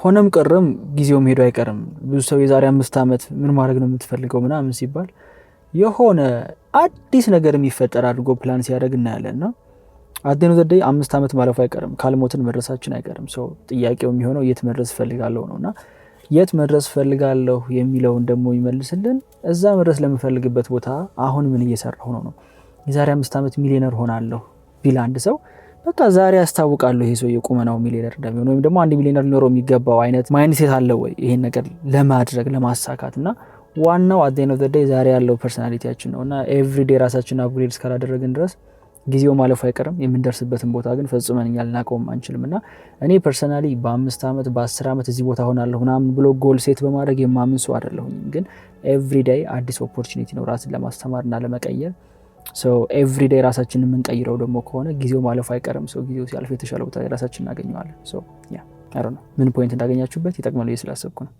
ሆነም ቀረም ጊዜው ሄዶ አይቀርም። ብዙ ሰው የዛሬ 5 ዓመት ምን ማድረግ ነው የምትፈልገው ምናምን ሲባል የሆነ አዲስ ነገር የሚፈጠር አድርጎ ፕላን ሲያደርግ እናያለንና አደኑ ዘደይ 5 ዓመት ማለፉ አይቀርም። ካልሞትን መድረሳችን አይቀርም። ሶ ጥያቄው የሚሆነው የት መድረስ ፈልጋለሁ ነውና የት መድረስ ፈልጋለሁ የሚለውን ደግሞ ይመልስልን። እዛ መድረስ ለምፈልግበት ቦታ አሁን ምን እየሰራሁ ነው? የዛሬ 5 ዓመት ሚሊዮነር ሆናለሁ ቢል አንድ ሰው በቃ ዛሬ ያስታውቃለሁ ይሄ ሰው የቁመናው ሚሊዮነር እንደሚሆን ወይም ደግሞ 1 ሚሊዮነር ሊኖረው የሚገባው አይነት ማይንድሴት አለ ወይ ይሄን ነገር ለማድረግ ለማሳካትና ዋናው at the end of the day ዛሬ ያለው ፐርሰናሊቲያችን ነውና ኤቭሪ ዴይ ራሳችንን አፕግሬድ እስካላደረግን ድረስ ጊዜው ማለፉ አይቀርም። የምንደርስበትን ቦታ ግን ፈጽመን እኛ ልናቆም አንችልምና እኔ ፐርሰናሊ በ5 ዓመት በ10 ዓመት እዚህ ቦታ ሆናለሁ ምናምን ብሎ ጎል ሴት በማድረግ የማምን ሰው አይደለሁም። ግን ኤቭሪ ዴይ አዲስ ኦፖርቹኒቲ ነው ራስን ለማስተማርና ለመቀየር። ሶ ኤቭሪ ዴይ ራሳችንን የምንቀይረው ደግሞ ከሆነ ጊዜው ማለፉ አይቀርም። ሶ ጊዜው ሲያልፍ የተሻለ ቦታ ራሳችንን እናገኘዋለን። ሶ ያ አይ ዶንት ኖ ምን ፖይንት እንዳገኛችሁበት ይጠቅማል ስላሰብኩ ነው።